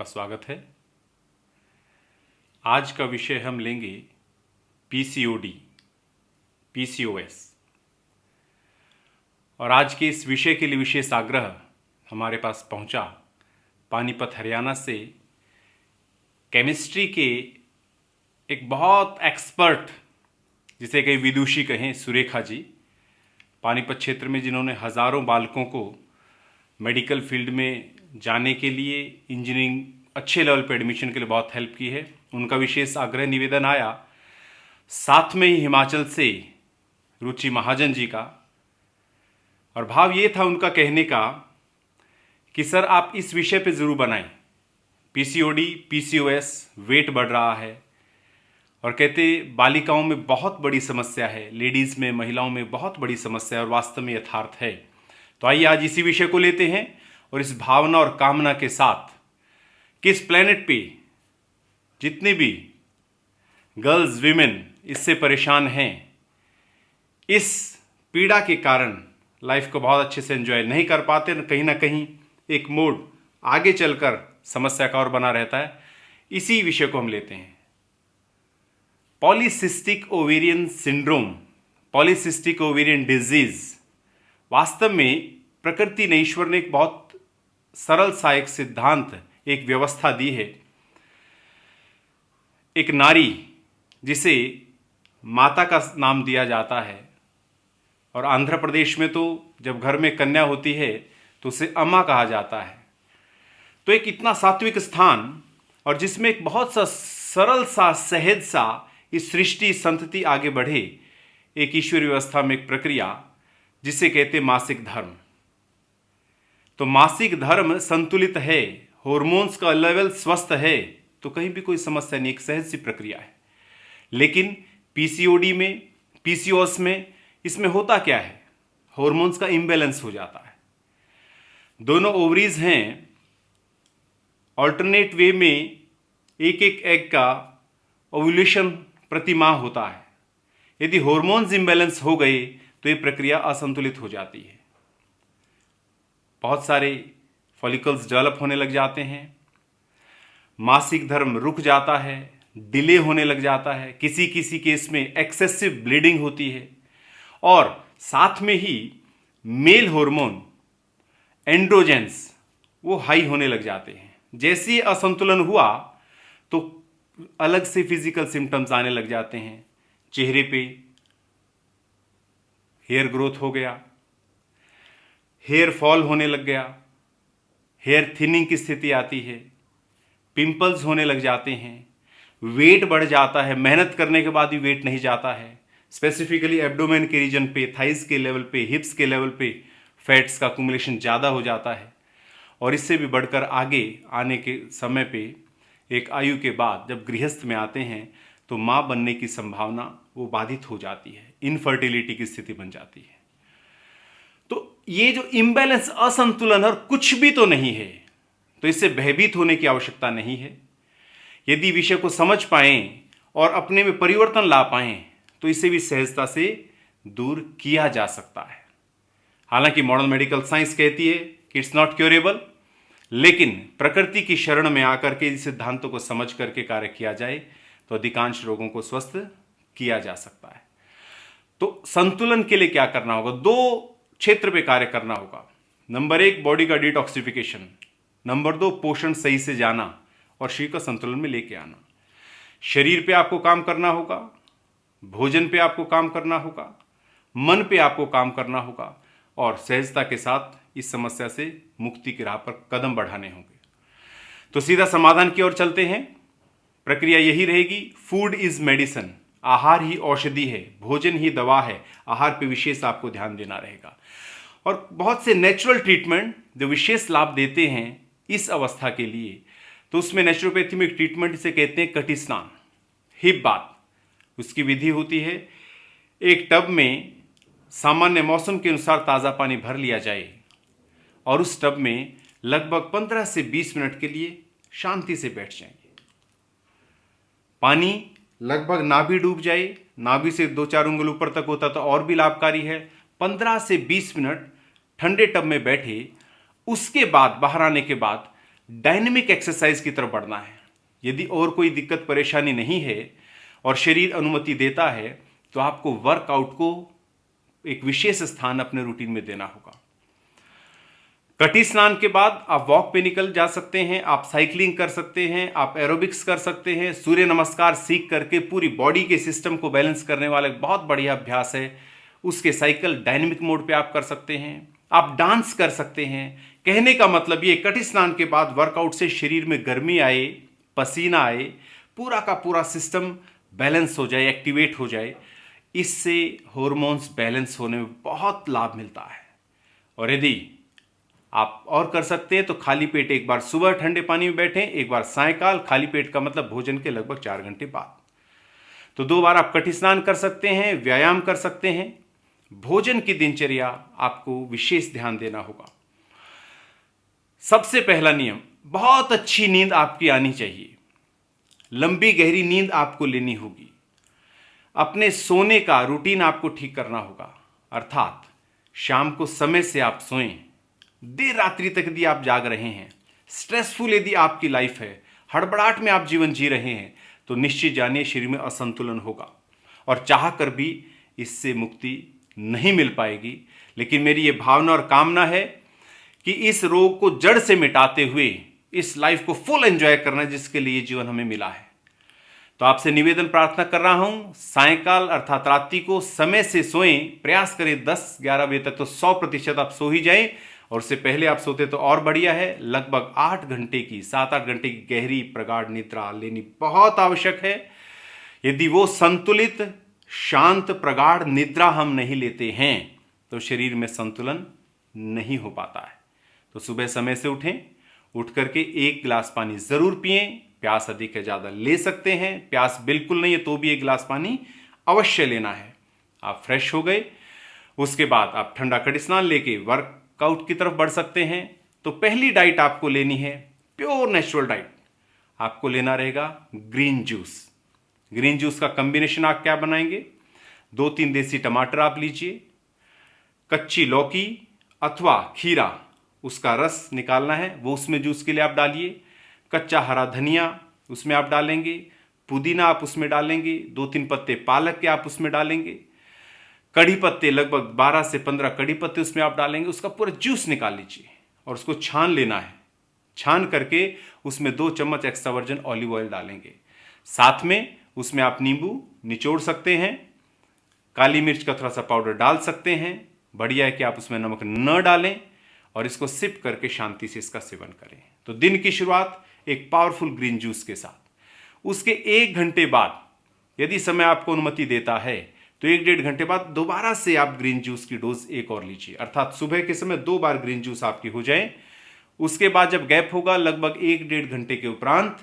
स्वागत है। आज का विषय हम लेंगे पीसीओडी, पीसीओएस। और आज के इस विषय के लिए विशेष आग्रह हमारे पास पहुंचा पानीपत हरियाणा से केमिस्ट्री के एक बहुत एक्सपर्ट, जिसे कई विदुषी कहें, सुरेखा जी, पानीपत क्षेत्र में जिन्होंने हज़ारों बालकों को मेडिकल फील्ड में जाने के लिए, इंजीनियरिंग अच्छे लेवल पे एडमिशन के लिए बहुत हेल्प की है। उनका विशेष आग्रह निवेदन आया। साथ में ही हिमाचल से रुचि महाजन जी का, और भाव ये था उनका कहने का कि सर आप इस विषय पे ज़रूर बनाएं। पीसीओडी, पीसीओएस, वेट बढ़ रहा है और कहते बालिकाओं में बहुत बड़ी समस्या है, लेडीज़ में, महिलाओं में बहुत बड़ी समस्या है और वास्तव में यथार्थ है। तो आइए आज इसी विषय को लेते हैं और इस भावना और कामना के साथ कि इस प्लेनेट पे जितने भी गर्ल्स, विमेन इससे परेशान हैं, इस पीड़ा के कारण लाइफ को बहुत अच्छे से एंजॉय नहीं कर पाते, कहीं ना कहीं एक मोड आगे चलकर समस्या का और बना रहता है, इसी विषय को हम लेते हैं। Polycystic ovarian syndrome, polycystic ovarian disease. वास्तव में प्रकृति ने, ईश्वर ने एक बहुत सरल सा एक सिद्धांत, एक व्यवस्था दी है। एक नारी जिसे माता का नाम दिया जाता है, और आंध्र प्रदेश में तो जब घर में कन्या होती है तो उसे अम्मा कहा जाता है। तो एक इतना सात्विक स्थान, और जिसमें एक बहुत सा सरल सा, सहज सा इस सृष्टि संतति आगे बढ़े, एक ईश्वरी व्यवस्था में एक प्रक्रिया जिसे कहते मासिक धर्म। तो मासिक धर्म संतुलित है, हॉर्मोन्स का लेवल स्वस्थ है, तो कहीं भी कोई समस्या नहीं, एक सहज सी प्रक्रिया है। लेकिन पीसीओडी में, पीसीओएस में, इसमें होता क्या है? हॉर्मोन्स का इम्बैलेंस हो जाता है। दोनों ओवरीज हैं, ऑल्टरनेट वे में एक एक एग का ओव्यूलेशन प्रति माह होता है। यदि हॉर्मोन्स इम्बैलेंस हो गए तो ये प्रक्रिया असंतुलित हो जाती है। बहुत सारे फॉलिकल्स डेवलप होने लग जाते हैं, मासिक धर्म रुक जाता है, डिले होने लग जाता है, किसी किसी केस में एक्सेसिव ब्लीडिंग होती है, और साथ में ही मेल हार्मोन एंड्रोजेंस वो हाई होने लग जाते हैं। जैसे ही असंतुलन हुआ तो अलग से फिजिकल सिम्टम्स आने लग जाते हैं। चेहरे पे हेयर ग्रोथ हो गया, हेयर फॉल होने लग गया, हेयर थिनिंग की स्थिति आती है, पिंपल्स होने लग जाते हैं, वेट बढ़ जाता है, मेहनत करने के बाद भी वेट नहीं जाता है। स्पेसिफिकली एब्डोमेन के रीजन पे, थाइस के लेवल पे, हिप्स के लेवल पे फैट्स का अक्यूमुलेशन ज़्यादा हो जाता है। और इससे भी बढ़कर आगे आने के समय पे, एक आयु के बाद जब गृहस्थ में आते हैं तो माँ बनने की संभावना वो बाधित हो जाती है, इनफर्टिलिटी की स्थिति बन जाती है। तो ये जो इम्बैलेंस, असंतुलन और कुछ भी तो नहीं है, तो इससे भयभीत होने की आवश्यकता नहीं है। यदि विषय को समझ पाएं और अपने में परिवर्तन ला पाएं तो इसे भी सहजता से दूर किया जा सकता है। हालांकि मॉडर्न मेडिकल साइंस कहती है कि इट्स नॉट क्योरेबल, लेकिन प्रकृति की शरण में आकर के इस सिद्धांतों को समझ करके कार्य किया जाए तो अधिकांश रोगों को स्वस्थ किया जा सकता है। तो संतुलन के लिए क्या करना होगा? 2 क्षेत्र पे कार्य करना होगा। नंबर 1, बॉडी का डिटॉक्सिफिकेशन। नंबर 2, पोषण सही से जाना और शरीर का संतुलन में लेके आना। शरीर पे आपको काम करना होगा, भोजन पे आपको काम करना होगा, मन पे आपको काम करना होगा, और सहजता के साथ इस समस्या से मुक्ति की राह पर कदम बढ़ाने होंगे। तो सीधा समाधान की ओर चलते हैं। प्रक्रिया यही रहेगी, फूड इज मेडिसिन, आहार ही औषधि है, भोजन ही दवा है। आहार पे विशेष आपको ध्यान देना रहेगा। और बहुत से नेचुरल ट्रीटमेंट जो विशेष लाभ देते हैं इस अवस्था के लिए, तो उसमें नेचुरोपैथी में एक ट्रीटमेंट इसे कहते हैं कटी स्नान, हिप बाथ। उसकी विधि होती है, एक टब में सामान्य मौसम के अनुसार ताज़ा पानी भर लिया जाए और उस टब में लगभग 15 से 20 मिनट के लिए शांति से बैठ जाएंगे। पानी लगभग नाभि डूब जाए, नाभि से 2-4 उंगल ऊपर तक होता तो और भी लाभकारी है। 15 से 20 मिनट ठंडे टब में बैठे, उसके बाद बाहर आने के बाद डायनेमिक एक्सरसाइज की तरफ बढ़ना है। यदि और कोई दिक्कत परेशानी नहीं है और शरीर अनुमति देता है तो आपको वर्कआउट को एक विशेष स्थान अपने रूटीन में देना होगा। कटी स्नान के बाद आप वॉक पे निकल जा सकते हैं, आप साइकिलिंग कर सकते हैं, आप एरोबिक्स कर सकते हैं। सूर्य नमस्कार सीख करके पूरी बॉडी के सिस्टम को बैलेंस करने वाला एक बहुत बढ़िया अभ्यास है, उसके साइकिल डायनेमिक मोड पे आप कर सकते हैं। आप डांस कर सकते हैं। कहने का मतलब ये, कटी स्नान के बाद वर्कआउट से शरीर में गर्मी आए, पसीना आए, पूरा का पूरा सिस्टम बैलेंस हो जाए, एक्टिवेट हो जाए। इससे हॉर्मोन्स बैलेंस होने में बहुत लाभ मिलता है। और यदि आप और कर सकते हैं तो खाली पेट एक बार सुबह ठंडे पानी में बैठें, एक बार सायकाल, खाली पेट का मतलब भोजन के लगभग 4 घंटे बाद। तो 2 बार आप कटी स्नान कर सकते हैं, व्यायाम कर सकते हैं। भोजन की दिनचर्या आपको विशेष ध्यान देना होगा। सबसे पहला नियम, बहुत अच्छी नींद आपकी आनी चाहिए। लंबी गहरी नींद आपको लेनी होगी। अपने सोने का रूटीन आपको ठीक करना होगा, अर्थात शाम को समय से आप सोएं। देर रात्रि तक यदि आप जाग रहे हैं, स्ट्रेसफुल यदि आपकी लाइफ है, हड़बड़ाहट में आप जीवन जी रहे हैं, तो निश्चित जानिए शरीर में असंतुलन होगा और चाह कर भी इससे मुक्ति नहीं मिल पाएगी। लेकिन मेरी ये भावना और कामना है कि इस रोग को जड़ से मिटाते हुए इस लाइफ को फुल एंजॉय करना, जिसके लिए जीवन हमें मिला है। तो आपसे निवेदन प्रार्थना कर रहा हूं, सायकाल अर्थात रात्रि को समय से सोएं। प्रयास करें 10-11 बजे तक तो 100% आप सो ही जाएं, और उससे पहले आप सोते तो और बढ़िया है। लगभग 8 घंटे की, 7-8 घंटे की गहरी प्रगाढ़ निद्रा लेनी बहुत आवश्यक है। यदि वो संतुलित शांत प्रगाढ़ निद्रा हम नहीं लेते हैं तो शरीर में संतुलन नहीं हो पाता है। तो सुबह समय से उठें, उठ करके 1 गिलास पानी जरूर पिएं। प्यास अधिक है, ज़्यादा ले सकते हैं। प्यास बिल्कुल नहीं है तो भी 1 गिलास पानी अवश्य लेना है। आप फ्रेश हो गए, उसके बाद आप ठंडा कटी स्नान लेके वर्कआउट की तरफ बढ़ सकते हैं। तो पहली डाइट आपको लेनी है प्योर नेचुरल डाइट। आपको लेना रहेगा ग्रीन जूस। ग्रीन जूस का कॉम्बिनेशन आप क्या बनाएंगे? 2-3 देसी टमाटर आप लीजिए, कच्ची लौकी अथवा खीरा, उसका रस निकालना है, वो उसमें जूस के लिए आप डालिए। कच्चा हरा धनिया उसमें आप डालेंगे, पुदीना आप उसमें डालेंगे, 2-3 पत्ते पालक के आप उसमें डालेंगे, कड़ी पत्ते लगभग 12 से 15 कड़ी पत्ते उसमें आप डालेंगे। उसका पूरा जूस निकाल लीजिए और उसको छान लेना है। छान करके उसमें 2 चम्मच एक्स्ट्रा वर्जिन ऑलिव ऑयल डालेंगे। साथ में उसमें आप नींबू निचोड़ सकते हैं, काली मिर्च का थोड़ा सा पाउडर डाल सकते हैं। बढ़िया है कि आप उसमें नमक न डालें और इसको सिप करके शांति से इसका सेवन करें। तो दिन की शुरुआत एक पावरफुल ग्रीन जूस के साथ। उसके 1 घंटे बाद यदि समय आपको अनुमति देता है तो 1-1.5 घंटे बाद दोबारा से आप ग्रीन जूस की डोज एक और लीजिए, अर्थात सुबह के समय 2 बार ग्रीन जूस आपकी हो जाए। उसके बाद जब गैप होगा लगभग 1-1.5 घंटे के उपरांत,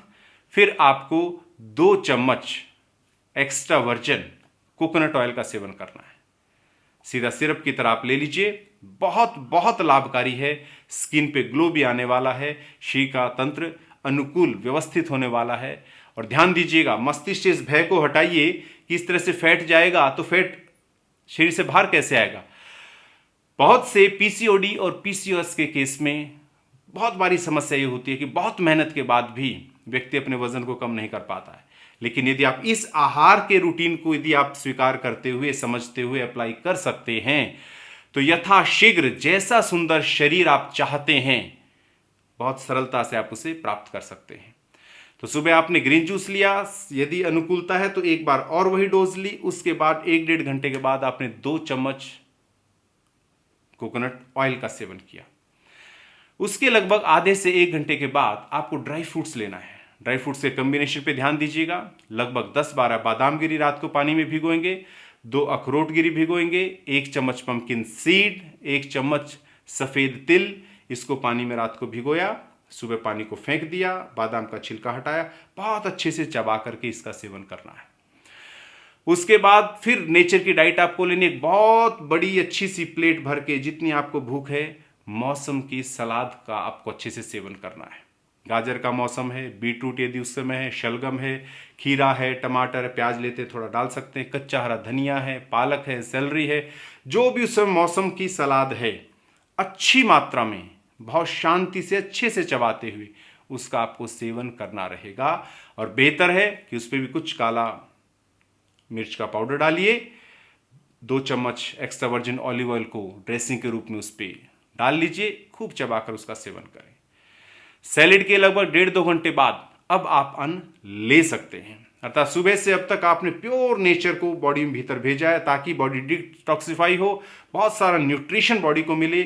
फिर आपको 2 चम्मच एक्स्ट्रा वर्जिन कोकोनट ऑयल का सेवन करना है। सीधा सिरप की तरह आप ले लीजिए। बहुत बहुत लाभकारी है। स्किन पे ग्लो भी आने वाला है, शरीर का तंत्र अनुकूल व्यवस्थित होने वाला है। और ध्यान दीजिएगा, मस्तिष्क से इस भय को हटाइए कि इस तरह से फैट जाएगा तो फैट शरीर से बाहर कैसे आएगा। बहुत से पीसीओडी और पीसीओएस के केस में बहुत बारी समस्या ये होती है कि बहुत मेहनत के बाद भी व्यक्ति अपने वजन को कम नहीं कर पाता है। लेकिन यदि आप इस आहार के रूटीन को यदि आप स्वीकार करते हुए, समझते हुए अप्लाई कर सकते हैं तो यथाशीघ्र जैसा सुंदर शरीर आप चाहते हैं बहुत सरलता से आप उसे प्राप्त कर सकते हैं। तो सुबह आपने ग्रीन जूस लिया, यदि अनुकूलता है तो एक बार और वही डोज ली। उसके बाद 1-1.5 घंटे के बाद आपने 2 चम्मच कोकोनट ऑयल का सेवन किया। उसके लगभग आधे से 1 घंटे के बाद आपको ड्राई फ्रूट्स लेना है। ड्राई फ्रूट्स के कॉम्बिनेशन पे ध्यान दीजिएगा। लगभग 10-12 बादाम गिरी रात को पानी में भिगोएंगे, 2 अखरोट गिरी भिगोएंगे, 1 चम्मच पंपकिन सीड, 1 चम्मच सफेद तिल, इसको पानी में रात को भिगोया, सुबह पानी को फेंक दिया, बादाम का छिलका हटाया, बहुत अच्छे से चबा करके इसका सेवन करना है। उसके बाद फिर नेचर की डाइट आपको लेनी, एक बहुत बड़ी अच्छी सी प्लेट भर के, जितनी आपको भूख है, मौसम की सलाद का आपको अच्छे से सेवन करना है। गाजर का मौसम है, बीटरूट यदि उस समय है, शलगम है, खीरा है, टमाटर है, प्याज लेते थोड़ा डाल सकते हैं, कच्चा हरा धनिया है, पालक है, सेलरी है, जो भी उस समय मौसम की सलाद है, अच्छी मात्रा में बहुत शांति से अच्छे से चबाते हुए उसका आपको सेवन करना रहेगा। और बेहतर है कि उस पर भी कुछ काला मिर्च का पाउडर डालिए, 2 चम्मच एक्स्ट्रा वर्जिन ऑलिव ऑयल को ड्रेसिंग के रूप में उस पर डाल लीजिए, खूब चबाकर उसका सेवन करें। सैलेड के लगभग 1.5-2 घंटे बाद अब आप अन्न ले सकते हैं, अर्थात सुबह से अब तक आपने प्योर नेचर को बॉडी में भीतर भेजा है ताकि बॉडी डिटॉक्सिफाई हो, बहुत सारा न्यूट्रिशन बॉडी को मिले,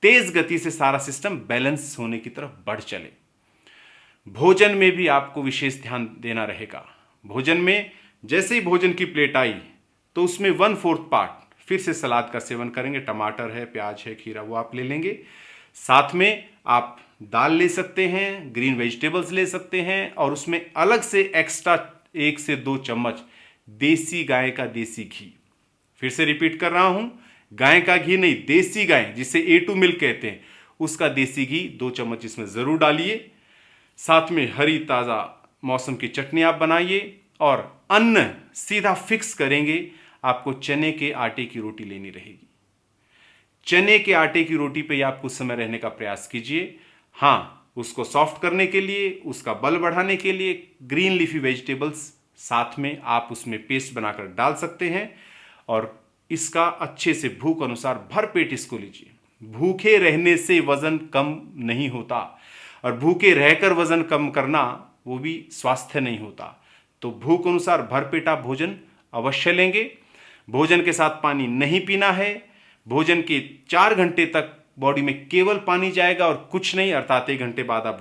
तेज गति से सारा सिस्टम बैलेंस होने की तरफ बढ़ चले। भोजन में भी आपको विशेष ध्यान देना रहेगा। भोजन में जैसे ही भोजन की प्लेट आई तो उसमें 1/4 पार्ट फिर से सलाद का सेवन करेंगे, टमाटर है, प्याज है, खीरा, वो आप ले लेंगे। साथ में आप दाल ले सकते हैं, ग्रीन वेजिटेबल्स ले सकते हैं, और उसमें अलग से एक्स्ट्रा 1 से 2 चम्मच देसी गाय का देसी घी, फिर से रिपीट कर रहा हूं, गाय का घी नहीं, देसी गाय जिसे A2 मिल्क कहते हैं, उसका देसी घी 2 चम्मच इसमें जरूर डालिए। साथ में हरी ताजा मौसम की चटनी आप बनाइए, और अन्न सीधा फिक्स करेंगे, आपको चने के आटे की रोटी लेनी रहेगी। चने के आटे की रोटी पे आप कुछ समय रहने का प्रयास कीजिए। हाँ, उसको सॉफ्ट करने के लिए, उसका बल बढ़ाने के लिए ग्रीन लीफी वेजिटेबल्स साथ में आप उसमें पेस्ट बनाकर डाल सकते हैं, और इसका अच्छे से भूख अनुसार भरपेट इसको लीजिए। भूखे रहने से वजन कम नहीं होता, और भूखे रहकर वजन कम करना वो भी स्वास्थ्य नहीं होता। तो भूख अनुसार भरपेट आप भोजन अवश्य लेंगे। भोजन के साथ पानी नहीं पीना है। भोजन के 4 घंटे तक बॉडी में केवल पानी जाएगा और कुछ नहीं, अर्थात 1 घंटे बाद आप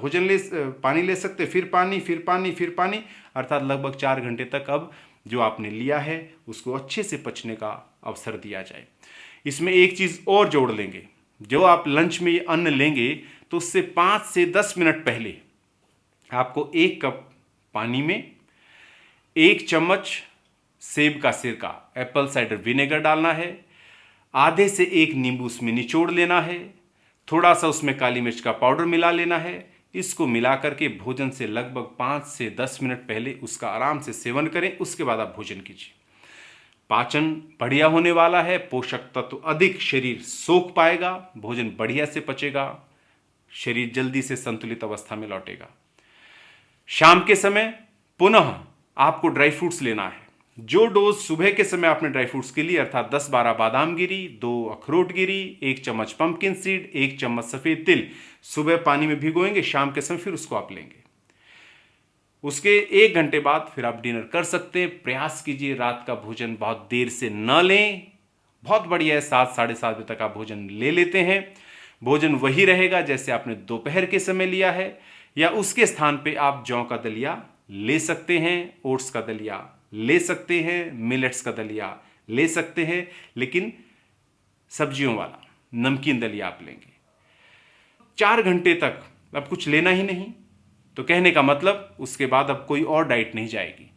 पानी ले सकते, फिर पानी, फिर पानी, फिर पानी, अर्थात लगभग 4 घंटे तक अब जो आपने लिया है उसको अच्छे से पचने का अवसर दिया जाए। इसमें एक चीज़ और जोड़ लेंगे, जो आप लंच में ये अन्न लेंगे तो उससे 5 से 10 मिनट पहले आपको 1 कप पानी में 1 चम्मच सेब का सिरका, एप्पल साइडर विनेगर डालना है, आधे से 1 नींबू उसमें निचोड़ लेना है, थोड़ा सा उसमें काली मिर्च का पाउडर मिला लेना है। इसको मिला करके भोजन से लगभग 5 से 10 मिनट पहले उसका आराम से सेवन करें, उसके बाद आप भोजन कीजिए। पाचन बढ़िया होने वाला है, पोषक तत्व अधिक शरीर सोख पाएगा, भोजन बढ़िया से पचेगा, शरीर जल्दी से संतुलित अवस्था में लौटेगा। शाम के समय पुनः आपको ड्राई फ्रूट्स लेना है। जो डोज सुबह के समय आपने ड्राई फ्रूट्स के लिए, अर्थात 10-12 बादाम गिरी, 2 अखरोट गिरी, 1 चम्मच पंपकिन सीड, 1 चम्मच सफेद तिल सुबह पानी में भिगोएंगे, शाम के समय फिर उसको आप लेंगे। उसके 1 घंटे बाद फिर आप डिनर कर सकते हैं। प्रयास कीजिए रात का भोजन बहुत देर से न लें। बहुत बढ़िया है, 7-7:30 बजे तक आप भोजन ले लेते हैं। भोजन वही रहेगा जैसे आपने दोपहर के समय लिया है, या उसके स्थान पे आप जौ का दलिया ले सकते हैं, ओट्स का दलिया ले सकते हैं, मिलेट्स का दलिया ले सकते हैं, लेकिन सब्जियों वाला नमकीन दलिया आप लेंगे। 4 घंटे तक अब कुछ लेना ही नहीं, तो कहने का मतलब उसके बाद अब कोई और डाइट नहीं जाएगी।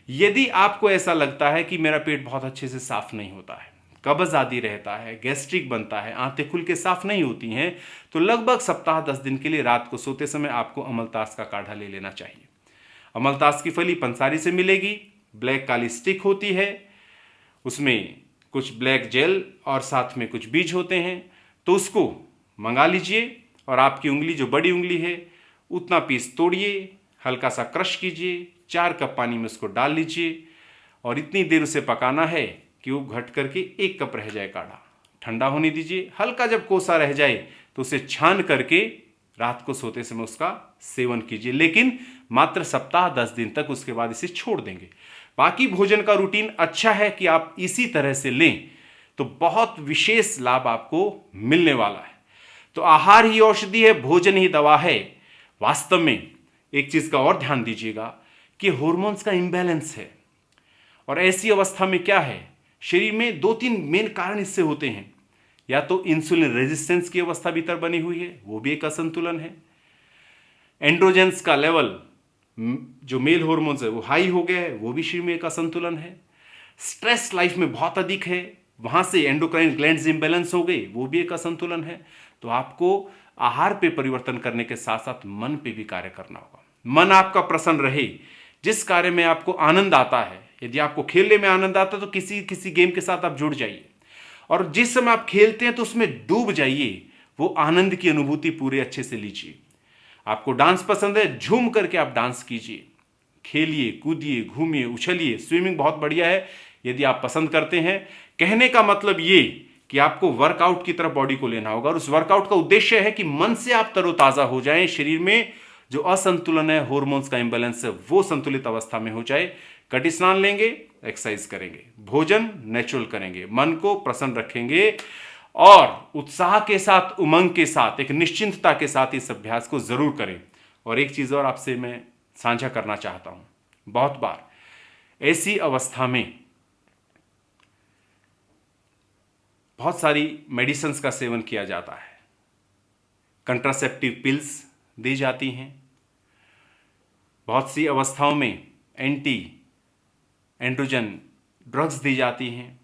यदि आपको ऐसा लगता है कि मेरा पेट बहुत अच्छे से साफ नहीं होता है, कब्ज आदि रहता है, गैस्ट्रिक बनता है, आंतें खुल के साफ नहीं होती हैं, तो लगभग सप्ताह 10 दिन के लिए रात को सोते समय आपको अमलतास का काढ़ा ले लेना चाहिए। अमलतास की फली पंसारी से मिलेगी, ब्लैक काली स्टिक होती है, उसमें कुछ ब्लैक जेल और साथ में कुछ बीज होते हैं, तो उसको मंगा लीजिए, और आपकी उंगली जो बड़ी उंगली है उतना पीस तोड़िए, हल्का सा क्रश कीजिए, 4 कप पानी में उसको डाल लीजिए, और इतनी देर उसे पकाना है कि वो घट करके 1 कप रह जाए काढ़ा। ठंडा होने दीजिए, हल्का जब कोसा रह जाए तो उसे छान करके रात को सोते समय उसका सेवन कीजिए, लेकिन मात्र सप्ताह 10 दिन तक, उसके बाद इसे छोड़ देंगे। बाकी भोजन का रूटीन अच्छा है कि आप इसी तरह से लें तो बहुत विशेष लाभ आपको मिलने वाला है। तो आहार ही औषधि है, भोजन ही दवा है। वास्तव में एक चीज का और ध्यान दीजिएगा कि हार्मोन्स का इंबैलेंस है, और ऐसी अवस्था में क्या है, शरीर में 2-3 मेन कारण इससे होते हैं। या तो इंसुलिन रेजिस्टेंस की अवस्था भीतर बनी हुई है, वो भी एक असंतुलन है। एंड्रोजेंस का लेवल, जो मेल हार्मोन्स है, वो हाई हो गया है, वो भी शरीर में एक असंतुलन है। स्ट्रेस लाइफ में बहुत अधिक है, वहां से एंडोक्राइन ग्लैंड्स इंबैलेंस हो गई, वो भी एक असंतुलन है। तो आपको आहार पे परिवर्तन करने के साथ साथ मन पे भी कार्य करना होगा। मन आपका प्रसन्न रहे, जिस कार्य में आपको आनंद आता है, यदि आपको खेलने में आनंद आता है तो किसी गेम के साथ आप जुड़ जाइए, और जिस समय आप खेलते हैं तो उसमें डूब जाइए, वो आनंद की अनुभूति पूरे अच्छे से लीजिए। आपको डांस पसंद है, झूम करके आप डांस कीजिए, खेलिए, कूदिए, घूमिए, उछलिए। स्विमिंग बहुत बढ़िया है यदि आप पसंद करते हैं। कहने का मतलब ये कि आपको वर्कआउट की तरफ बॉडी को लेना होगा, और उस वर्कआउट का उद्देश्य है कि मन से आप तरोताजा हो जाएं, शरीर में जो असंतुलन है, हार्मोन्स का इंबैलेंस है, वो संतुलित अवस्था में हो जाए। कटी स्नान लेंगे, एक्सरसाइज करेंगे, भोजन नेचुरल करेंगे, मन को प्रसन्न रखेंगे और उत्साह के साथ, उमंग के साथ, एक निश्चिंतता के साथ इस अभ्यास को जरूर करें। और एक चीज और आपसे मैं साझा करना चाहता हूं, बहुत बार ऐसी अवस्था में बहुत सारी मेडिसिन्स का सेवन किया जाता है, कंट्रासेप्टिव पिल्स दी जाती हैं, बहुत सी अवस्थाओं में एंटी एंड्रोजन ड्रग्स दी जाती हैं,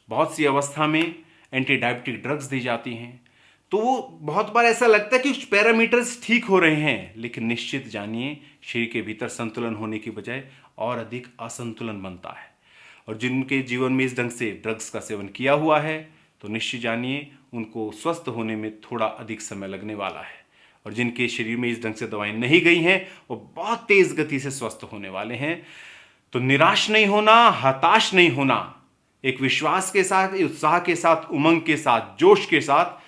बहुत सी अवस्था में एंटी डायबिटिक ड्रग्स दी जाती हैं। तो वो बहुत बार ऐसा लगता है कि कुछ पैरामीटर्स ठीक हो रहे हैं, लेकिन निश्चित जानिए शरीर के भीतर संतुलन होने की बजाय और अधिक असंतुलन बनता है। और जिनके जीवन में इस ढंग से ड्रग्स का सेवन किया हुआ है, तो निश्चित जानिए उनको स्वस्थ होने में थोड़ा अधिक समय लगने वाला है। और जिनके शरीर में इस ढंग से दवाएं नहीं गई हैं, वो बहुत तेज गति से स्वस्थ होने वाले हैं। तो निराश नहीं होना, हताश नहीं होना, एक विश्वास के साथ, उत्साह के साथ, उमंग के साथ, जोश के साथ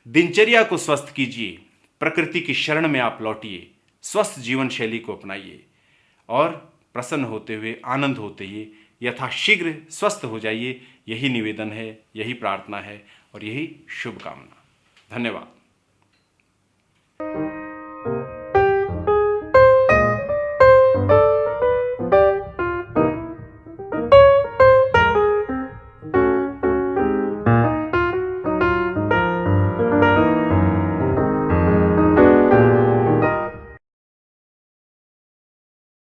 दिनचर्या को स्वस्थ कीजिए, प्रकृति की शरण में आप लौटिए, स्वस्थ जीवन शैली को अपनाइए और प्रसन्न होते हुए, आनंद होते हुए यथाशीघ्र स्वस्थ हो जाइए। यही निवेदन है, यही प्रार्थना है और यही शुभकामना। धन्यवाद।